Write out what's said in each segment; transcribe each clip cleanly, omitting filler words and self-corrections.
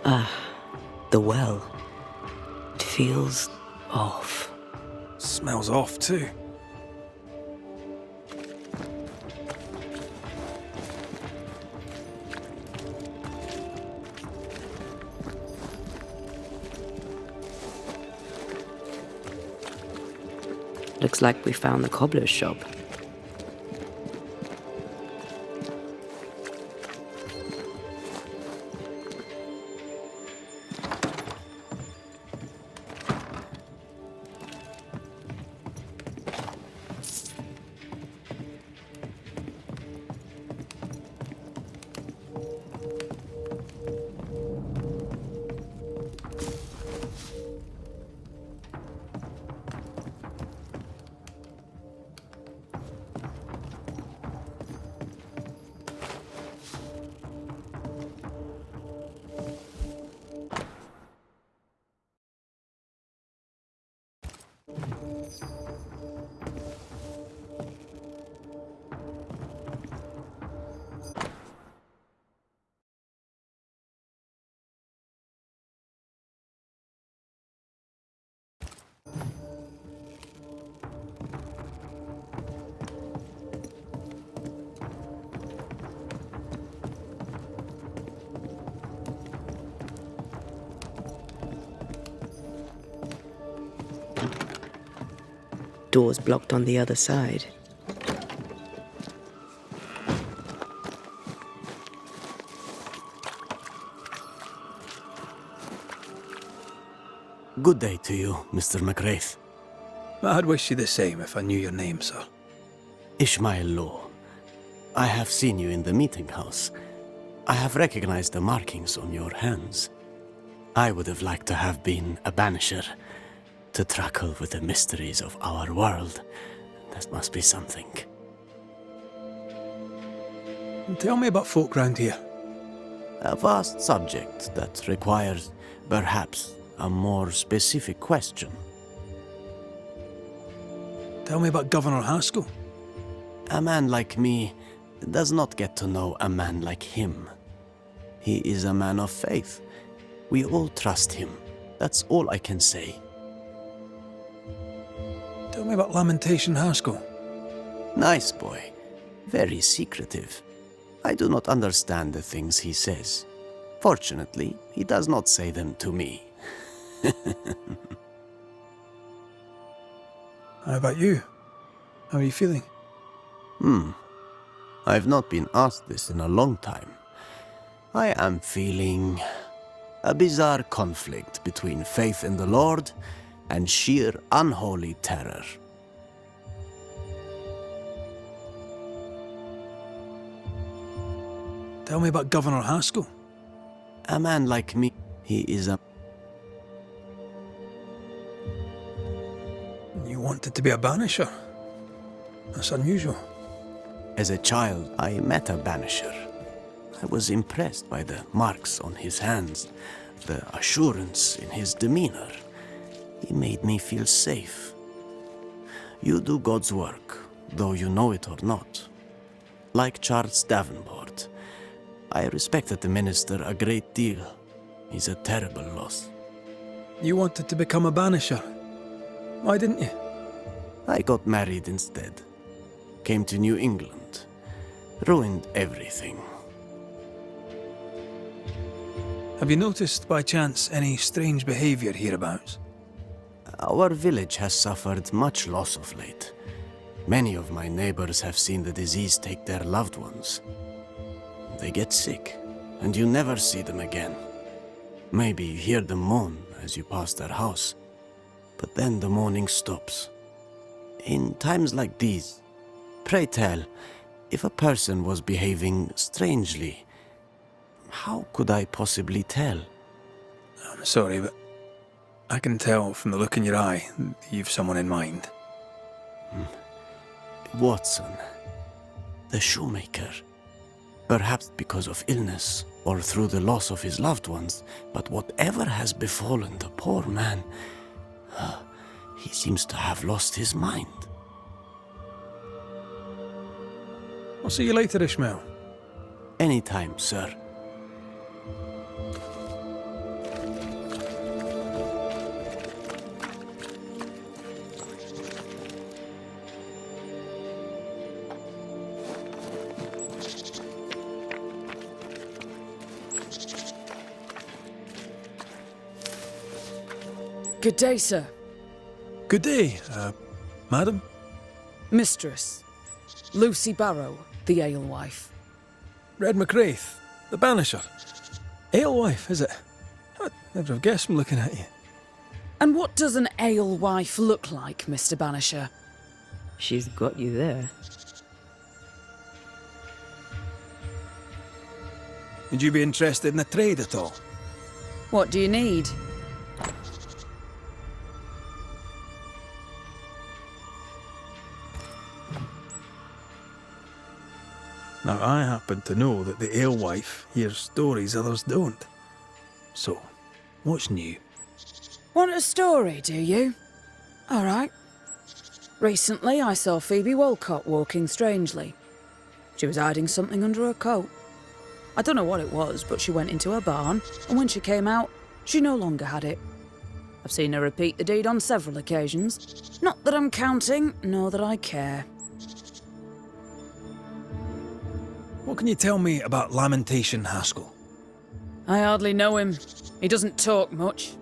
The well. It feels off. Smells off too. Looks like we found the cobbler's shop. Doors blocked on the other side. Good day to you, Mr. McWraith. I'd wish you the same if I knew your name, sir. Ishmael Law. I have seen you in the meeting house. I have recognized the markings on your hands. I would have liked to have been a banisher, to tackle with the mysteries of our world. That must be something. Tell me about folk round here. A vast subject that requires, perhaps, a more specific question. Tell me about Governor Haskell. A man like me does not get to know a man like him. He is a man of faith. We all trust him. That's all I can say. Tell me about Lamentation Haskell. Nice boy. Very secretive. I do not understand the things he says. Fortunately, he does not say them to me. How about you? How are you feeling? I've not been asked this in a long time. I am feeling a bizarre conflict between faith in the Lord and sheer unholy terror. Tell me about Governor Haskell. A man like me, he is a... You wanted to be a banisher? That's unusual. As a child, I met a banisher. I was impressed by the marks on his hands, the assurance in his demeanor. He made me feel safe. You do God's work, though you know it or not. Like Charles Davenport, I respected the minister a great deal. He's a terrible loss. You wanted to become a banisher. Why didn't you? I got married instead. Came to New England. Ruined everything. Have you noticed, by chance, any strange behavior hereabouts? Our village has suffered much loss of late. Many of my neighbors have seen the disease take their loved ones. They get sick, and you never see them again. Maybe you hear them moan as you pass their house, but then the moaning stops. In times like these, pray tell, if a person was behaving strangely, how could I possibly tell? I'm sorry, but I can tell from the look in your eye that you've someone in mind. Watson, the shoemaker. Perhaps because of illness or through the loss of his loved ones, but whatever has befallen the poor man, he seems to have lost his mind. I'll see you later, Ishmael. Anytime, sir. Good day, sir. Good day, madam. Mistress. Lucy Barrow, the alewife. Red McCraith, the banisher. Alewife, is it? I'd never have guessed from looking at you. And what does an alewife look like, Mr. Banisher? She's got you there. Would you be interested in the trade at all? What do you need? Now, I happen to know that the alewife hears stories others don't. So, what's new? Want a story, do you? All right. Recently, I saw Phoebe Walcott walking strangely. She was hiding something under her coat. I don't know what it was, but she went into her barn, and when she came out, she no longer had it. I've seen her repeat the deed on several occasions. Not that I'm counting, nor that I care. What can you tell me about Lamentation Haskell? I hardly know him. He doesn't talk much.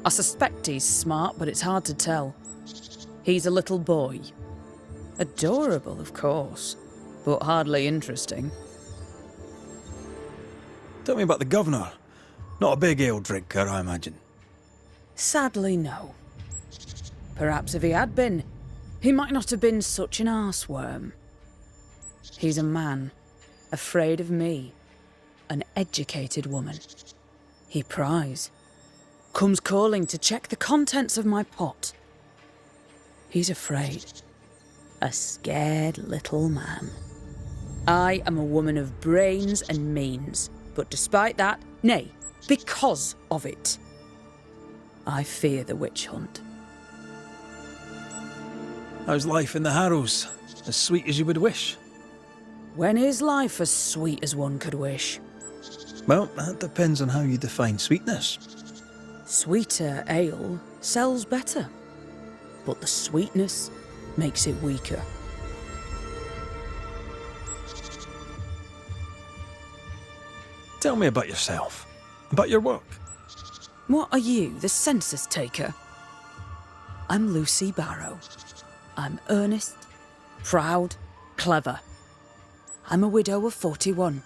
I suspect he's smart, but it's hard to tell. He's a little boy. Adorable, of course, but hardly interesting. Tell me about the governor. Not a big ale drinker, I imagine. Sadly, no. Perhaps if he had been, he might not have been such an arseworm. He's a man, afraid of me, an educated woman. He pries, comes calling to check the contents of my pot. He's afraid. A scared little man. I am a woman of brains and means, but despite that, nay, because of it, I fear the witch hunt. How's life in the Harrows? As sweet as you would wish? When is life as sweet as one could wish? Well, that depends on how you define sweetness. Sweeter ale sells better, but the sweetness makes it weaker. Tell me about yourself, about your work. What are you, the census taker? I'm Lucy Barrow. I'm earnest, proud, clever. I'm a widow of 41.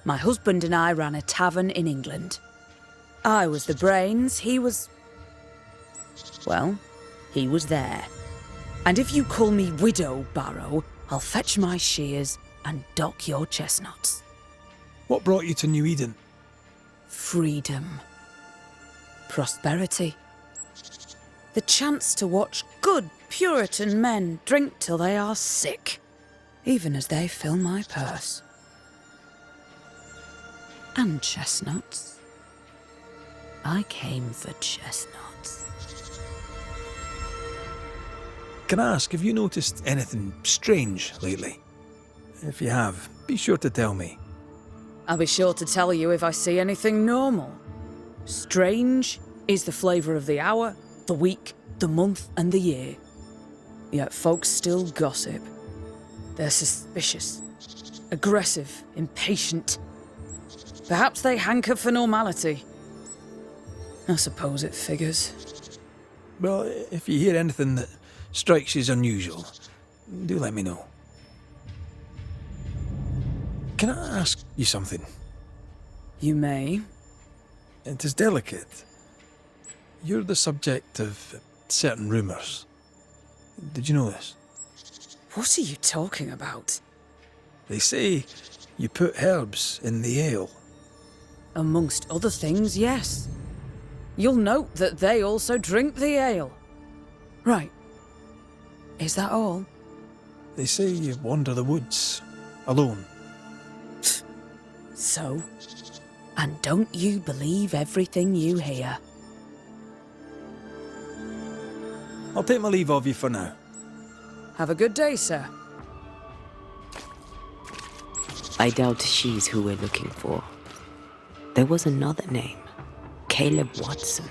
My husband and I ran a tavern in England. I was the brains, he was... well, he was there. And if you call me Widow Barrow, I'll fetch my shears and dock your chestnuts. What brought you to New Eden? Freedom. Prosperity. The chance to watch good Puritan men drink till they are sick, even as they fill my purse. And chestnuts. I came for chestnuts. Can I ask, have you noticed anything strange lately? If you have, be sure to tell me. I'll be sure to tell you if I see anything normal. Strange is the flavour of the hour, the week, the month, and the year. Yet folks still gossip. They're suspicious, aggressive, impatient. Perhaps they hanker for normality. I suppose it figures. Well, if you hear anything that strikes you as unusual, do let me know. Can I ask you something? You may. It is delicate. You're the subject of certain rumours. Did you know this? What are you talking about? They say you put herbs in the ale. Amongst other things, yes. You'll note that they also drink the ale. Right. Is that all? They say you wander the woods, alone. So? And don't you believe everything you hear? I'll take my leave of you for now. Have a good day, sir. I doubt she's who we're looking for. There was another name. Caleb Watson.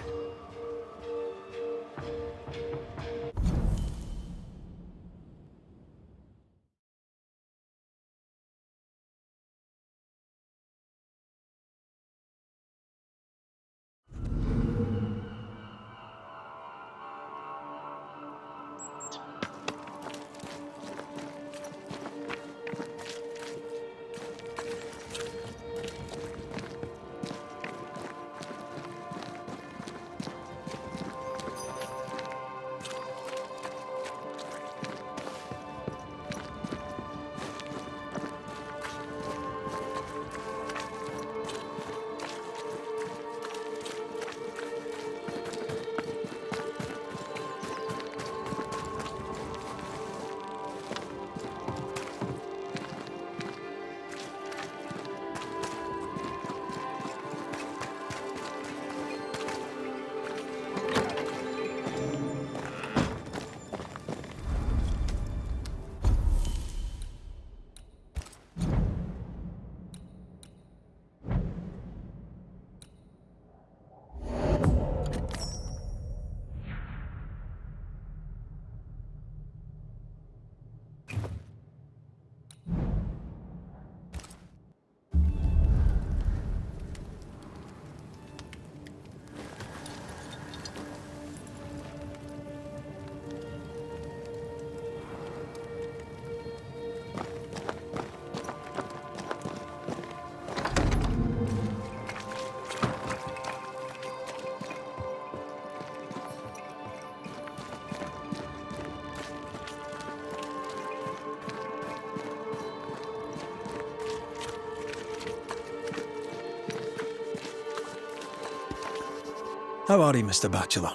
How are you, Mr. Bachelor?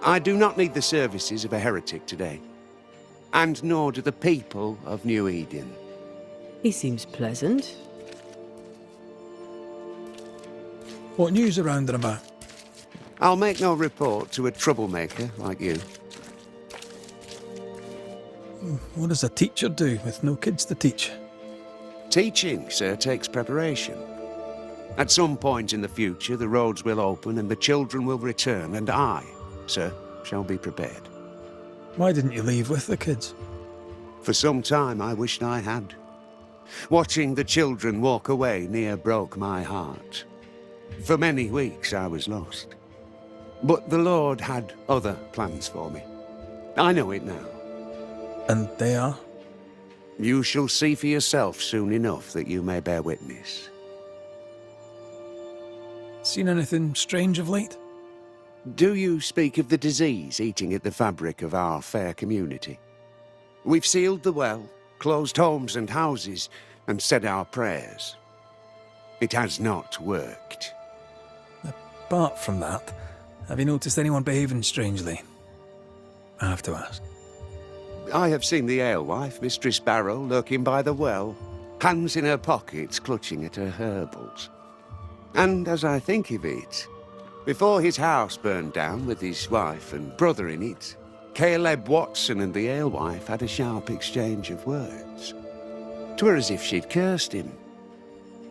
I do not need the services of a heretic today, and nor do the people of New Eden. He seems pleasant. What news around and about? I'll make no report to a troublemaker like you. What does a teacher do with no kids to teach? Teaching, sir, takes preparation. At some point in the future, the roads will open and the children will return, and I, sir, shall be prepared. Why didn't you leave with the kids? For some time, I wished I had. Watching the children walk away near broke my heart. For many weeks, I was lost. But the Lord had other plans for me. I know it now. And they are? You shall see for yourself soon enough that you may bear witness. Seen anything strange of late? Do you speak of the disease eating at the fabric of our fair community? We've sealed the well, closed homes and houses, and said our prayers. It has not worked. Apart from that, have you noticed anyone behaving strangely? I have to ask. I have seen the alewife, Mistress Barrow, lurking by the well, hands in her pockets clutching at her herbals. And as I think of it, before his house burned down with his wife and brother in it, Caleb Watson and the alewife had a sharp exchange of words. 'Twere as if she'd cursed him.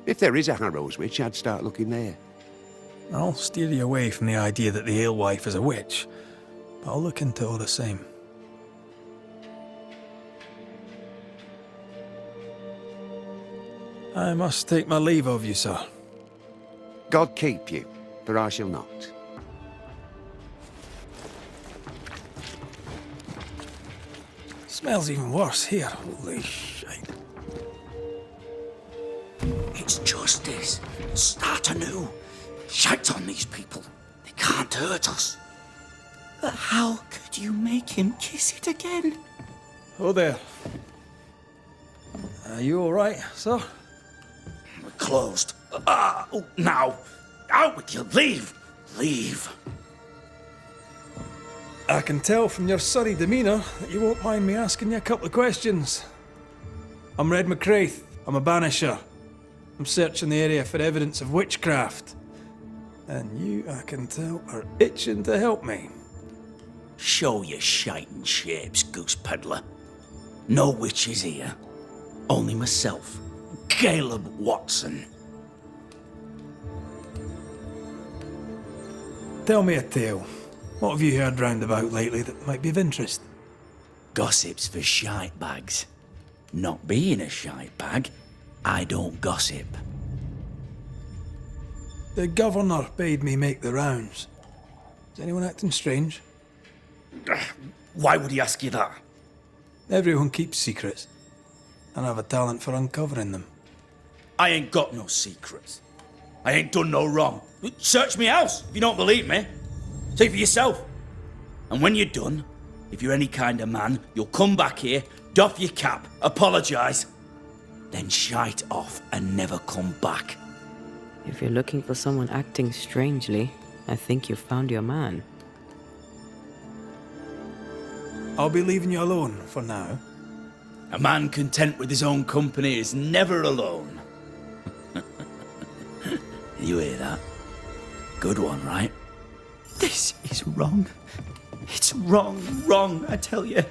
If there is a Harrow's witch, I'd start looking there. I'll steer you away from the idea that the alewife is a witch, but I'll look into it all the same. I must take my leave of you, sir. God keep you, for I shall not. Smells even worse here. Holy shite. It's justice. Start anew. Shite on these people. They can't hurt us. But how could you make him kiss it again? Oh there. Are you alright, sir? We're closed. Now. Out with you. Leave. Leave. I can tell from your surly demeanour that you won't mind me asking you a couple of questions. I'm Red McCraith. I'm a banisher. I'm searching the area for evidence of witchcraft. And you, I can tell, are itching to help me. Show your shiting shapes, goose peddler. No witches here. Only myself, Caleb Watson. Tell me a tale. What have you heard round about lately that might be of interest? Gossip's for shite bags. Not being a shite bag, I don't gossip. The governor bade me make the rounds. Is anyone acting strange? Why would he ask you that? Everyone keeps secrets, and I have a talent for uncovering them. I ain't got no secrets. I ain't done no wrong. Search me house if you don't believe me. See for yourself. And when you're done, if you're any kind of man, you'll come back here, doff your cap, apologise, then shite off and never come back. If you're looking for someone acting strangely, I think you've found your man. I'll be leaving you alone for now. A man content with his own company is never alone. You hear that? Good one, right? This is wrong. It's wrong, I tell you.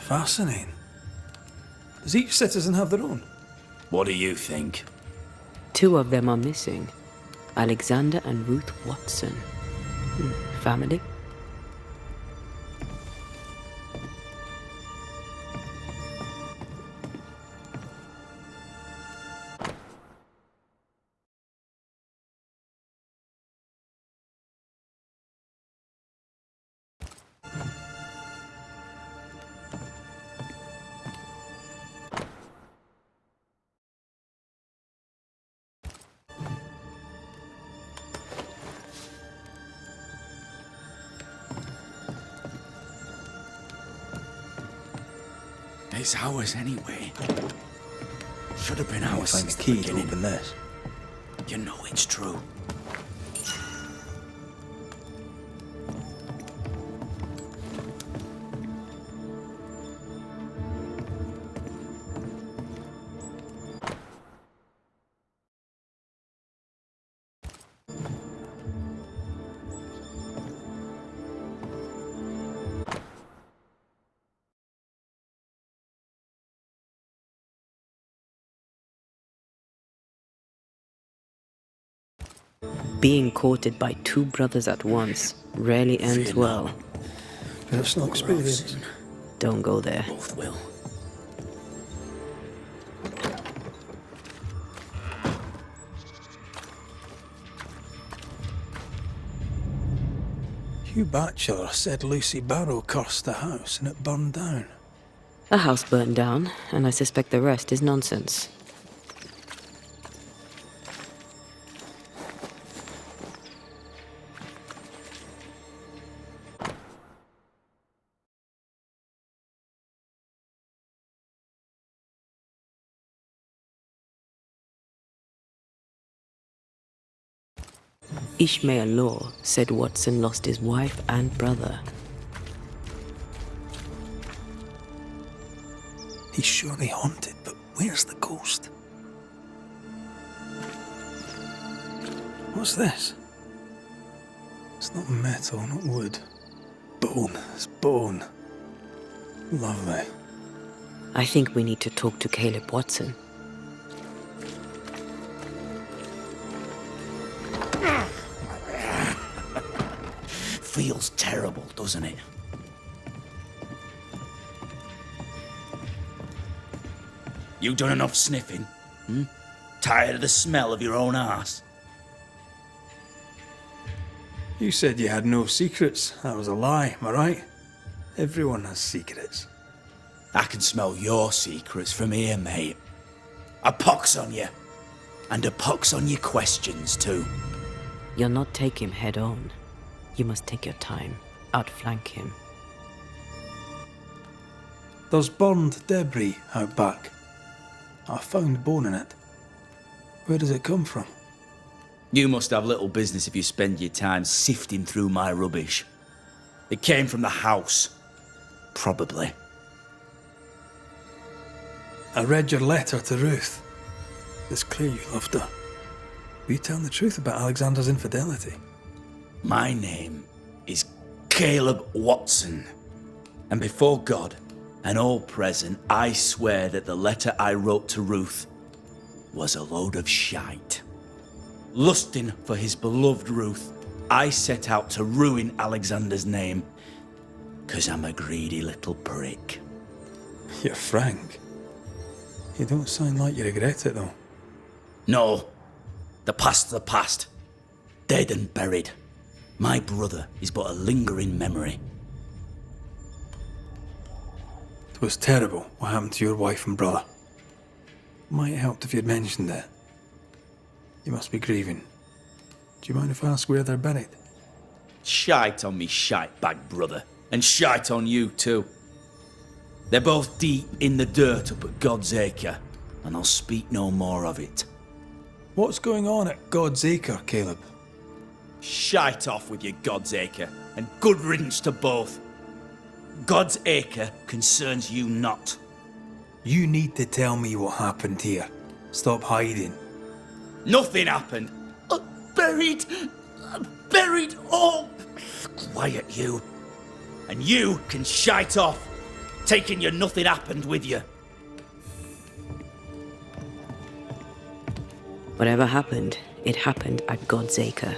Fascinating. Does each citizen have their own? What do you think? 2 of them are missing. Alexander and Ruth Watson. Family? It's ours anyway. Should have been ours Find since the the key to beginning. open this. You know it's true. Being courted by two brothers at once rarely ends Fear well. Personal experience. Don't go there. Both will. Hugh Batchelor said Lucy Barrow cursed the house and it burned down. The house burned down, and I suspect the rest is nonsense. Ishmael Law said Watson lost his wife and brother. He's surely haunted, but where's the ghost? What's this? It's not metal, not wood. Bone. It's bone. Lovely. I think we need to talk to Caleb Watson. Feels terrible, doesn't it? You done enough sniffing? Hmm? Tired of the smell of your own arse? You said you had no secrets. That was a lie, am I right? Everyone has secrets. I can smell your secrets from here, mate. A pox on you. And a pox on your questions, too. You'll not take him head on. You must take your time, outflank him. There's burned debris out back. I found bone in it. Where does it come from? You must have little business if you spend your time sifting through my rubbish. It came from the house. Probably. I read your letter to Ruth. It's clear you loved her. Were you telling the truth about Alexander's infidelity? My name is Caleb Watson. And before God and all present, I swear that the letter I wrote to Ruth was a load of shite. Lusting for his beloved Ruth, I set out to ruin Alexander's name, 'cause I'm a greedy little prick. You're frank. You don't sound like you regret it, though. No, the past's the past. Dead and buried. My brother is but a lingering memory. It was terrible what happened to your wife and brother. Might have helped if you'd mentioned it. You must be grieving. Do you mind if I ask where they're buried? Shite on me shite bag brother, and shite on you too. They're both deep in the dirt up at God's Acre, and I'll speak no more of it. What's going on at God's Acre, Caleb? Shite off with your God's Acre, and good riddance to both. God's Acre concerns you not. You need to tell me what happened here. Stop hiding. Nothing happened. Buried. Buried. Oh, quiet you. And you can shite off, taking your nothing happened with you. Whatever happened, it happened at God's Acre.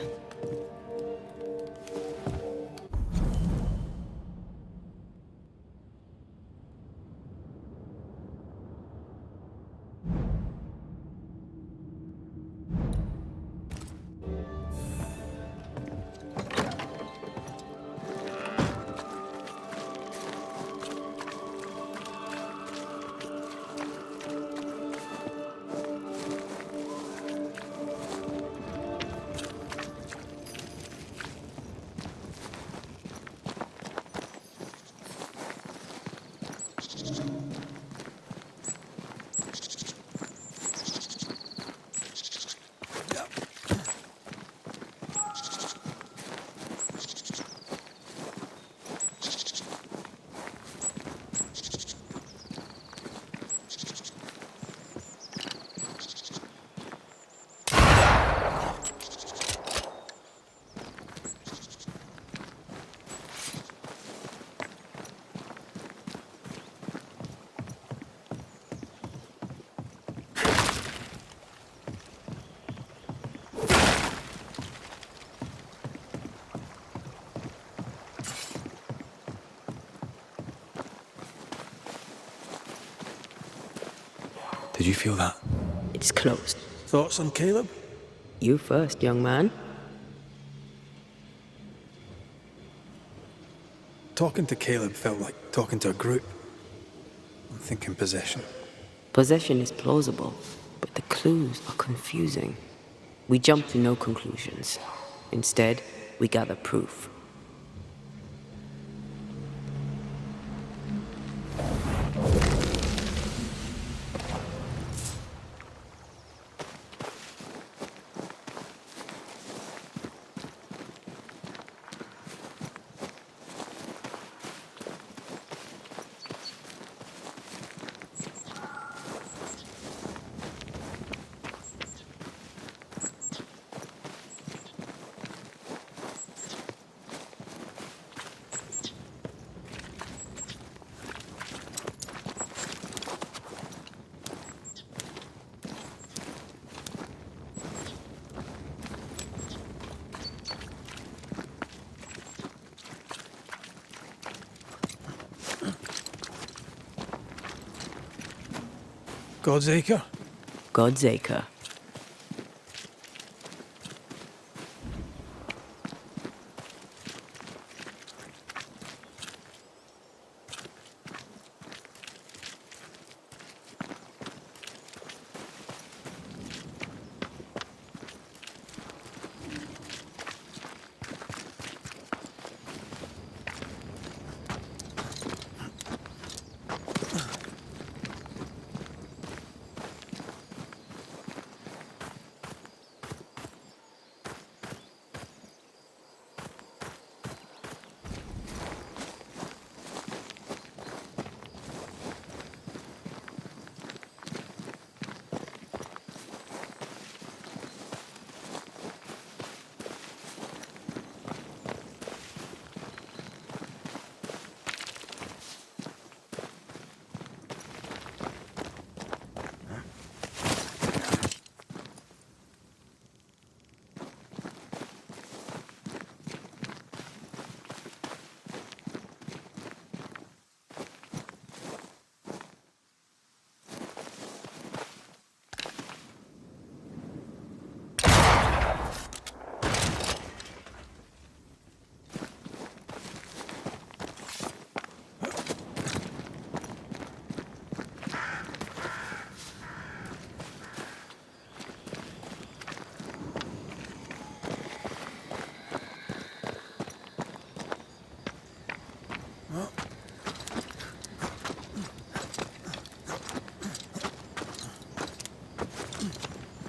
Did you feel that? It's closed. Thoughts on Caleb? You first, young man. Talking to Caleb felt like talking to a group. I'm thinking possession. Possession is plausible, but the clues are confusing. We jump to no conclusions. Instead, we gather proof. God's Acre? God's Acre.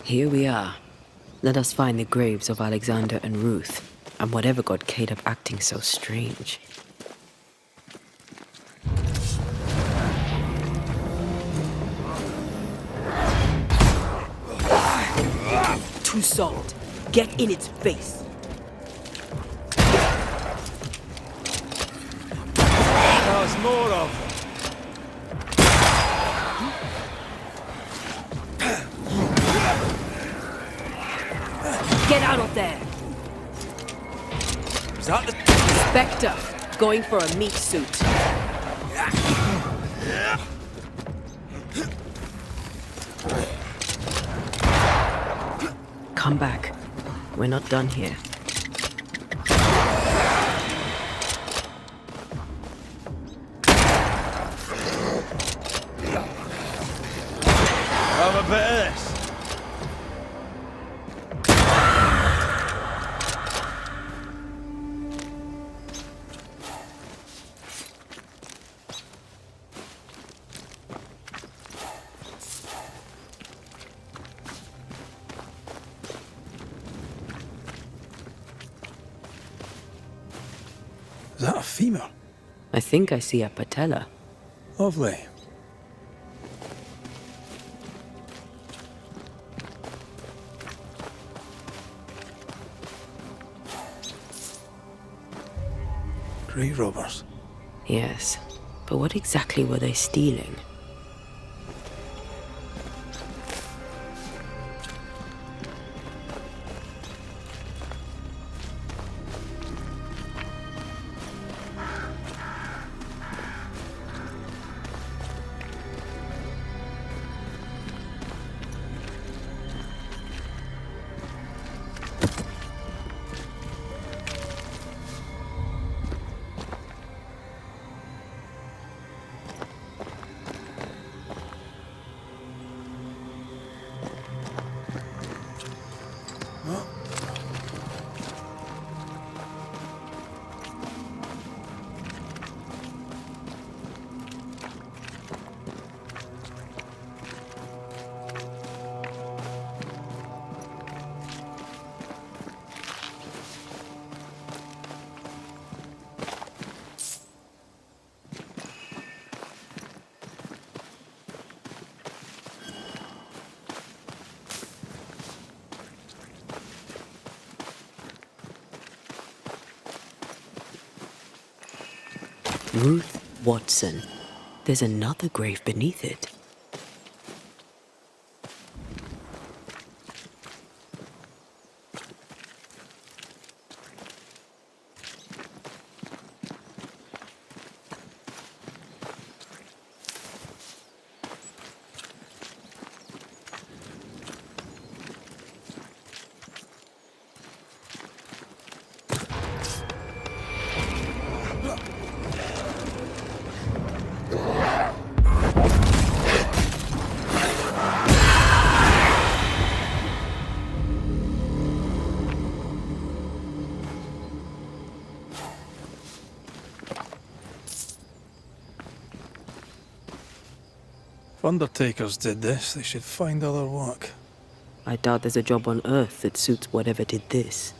Here we are. Let us find the graves of Alexander and Ruth, and whatever got Caleb acting so strange. Too soft. Get in its face. There's more of them. Get out of there! Is that the... Spectre, going for a meat suit. Come back. We're not done here. Have a bit of this. Is that a femur? I think I see a patella. Lovely. Grave robbers. Yes, but what exactly were they stealing? Ruth Watson. There's another grave beneath it. If undertakers did this, they should find other work. I doubt there's a job on Earth that suits whatever did this.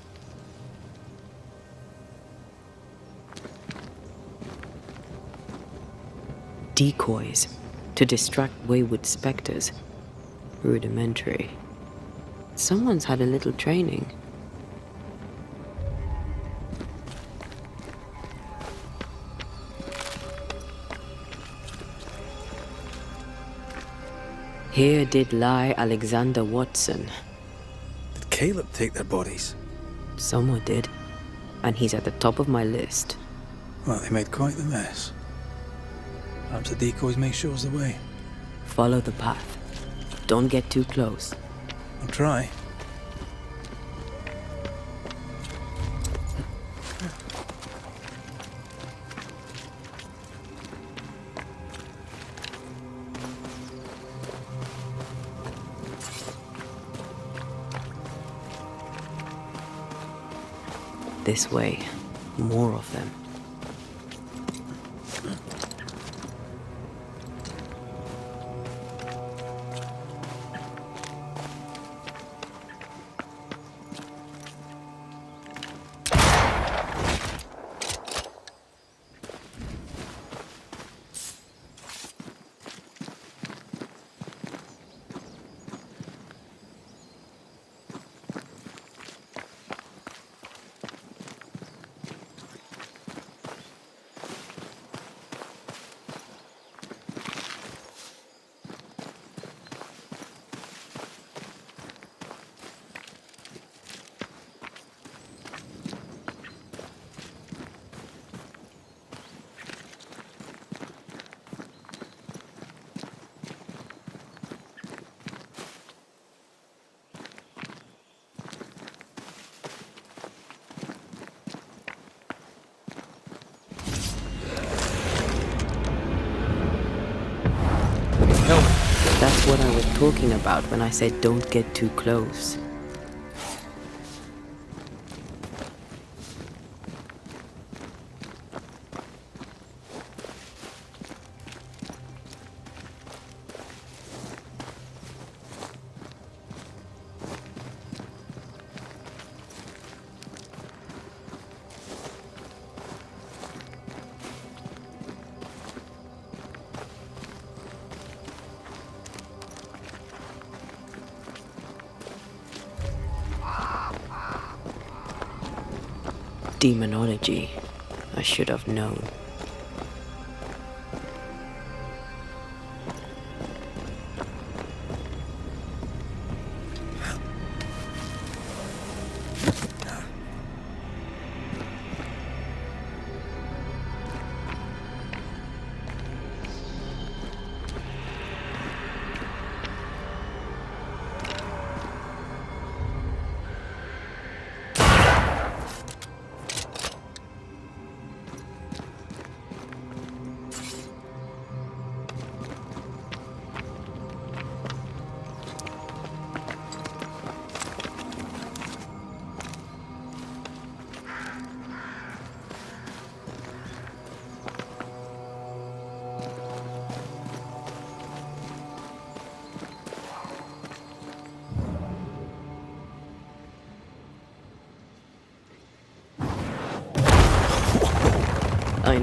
Decoys to distract wayward specters. Rudimentary. Someone's had a little training. Here did lie Alexander Watson. Did Caleb take their bodies? Someone did. And he's at the top of my list. Well, they made quite the mess. Perhaps the decoys may show us the way. Follow the path. Don't get too close. I'll try. This way. More of them. That's what I was talking about when I said don't get too close. Demonology. I should have known.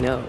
know.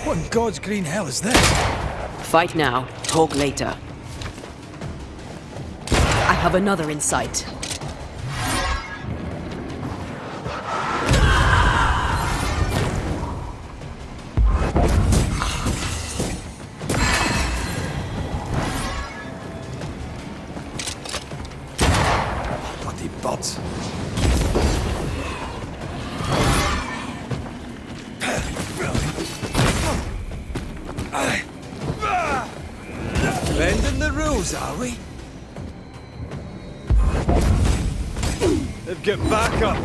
What in God's green hell is this? Fight now, talk later. I have another in sight. Bloody buds. Bending the rules, are we? They've got back up.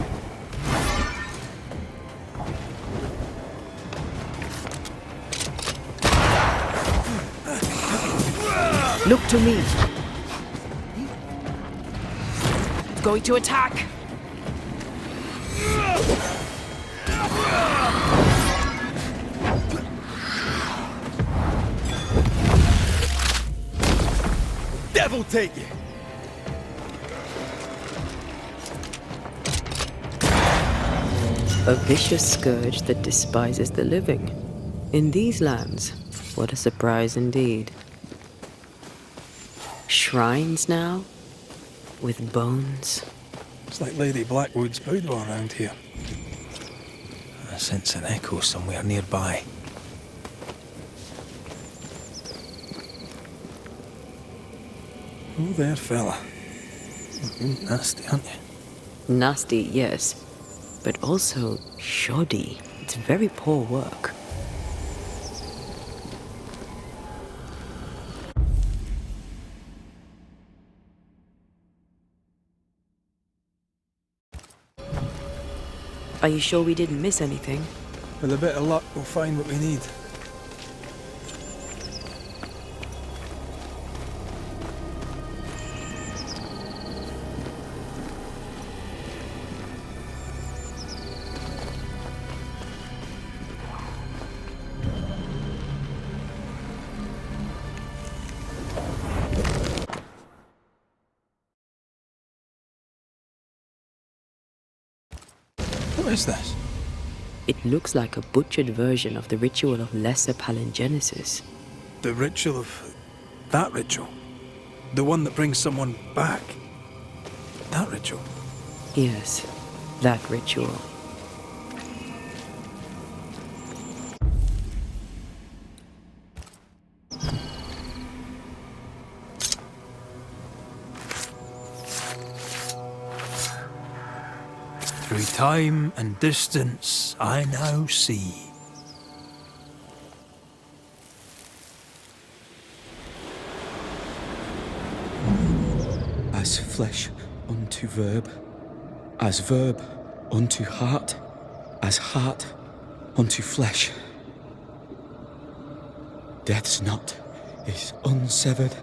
Look to me. Going to attack. Devil take you! A vicious scourge that despises the living. In these lands, what a surprise indeed. Shrines now? With bones? It's like Lady Blackwood's boudoir around here. I sense an echo somewhere nearby. Oh there, fella. You're nasty, aren't you? Nasty, yes. But also shoddy. It's very poor work. Are you sure we didn't miss anything? With a bit of luck, we'll find what we need. What is this? It looks like a butchered version of the ritual of Lesser Palingenesis. The ritual of... that ritual? The one that brings someone back? That ritual? Yes, that ritual. Through time and distance, I now see. As flesh unto verb, as verb unto heart, as heart unto flesh. Death's knot is unsevered,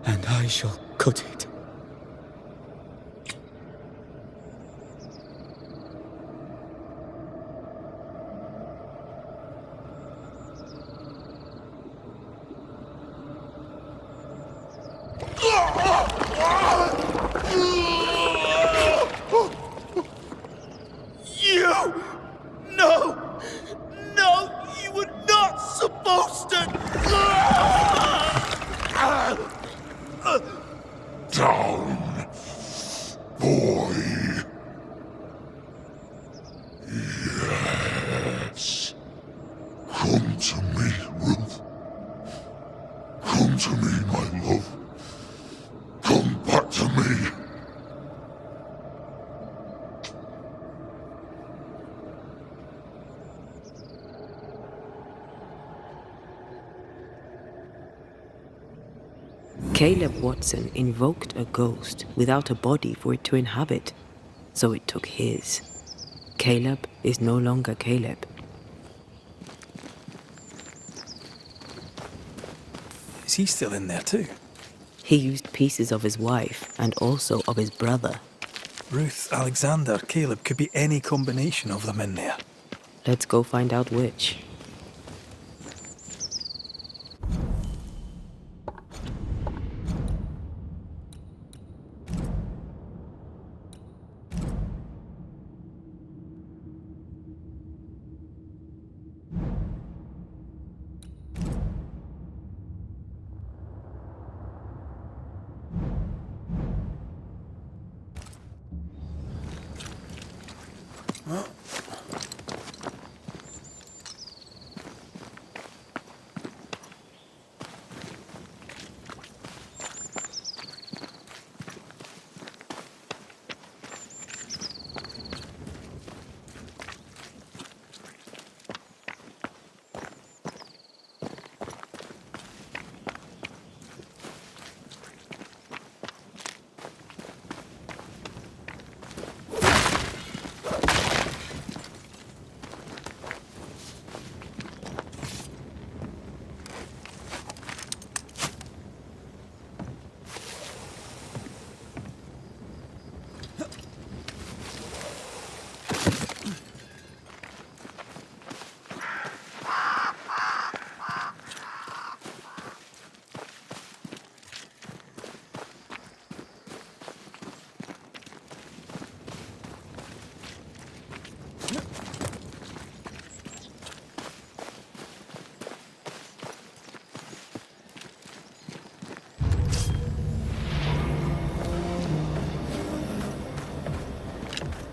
and I shall cut it. Down, boy. Yes. Come to me, Ruth. Come to me, my love. Come back to me. Caleb Watson invoked a ghost without a body for it to inhabit, so it took his. Caleb is no longer Caleb. Is he still in there too? He used pieces of his wife and also of his brother. Ruth, Alexander, Caleb, could be any combination of them in there. Let's go find out which.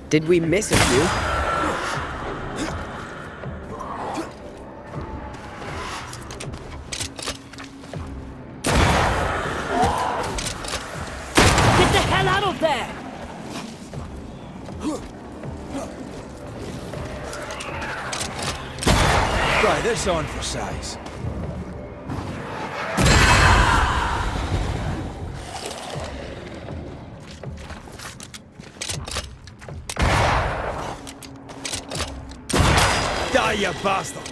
Did we miss a few? Get the hell out of there! Try this on for size. Die, you bastard!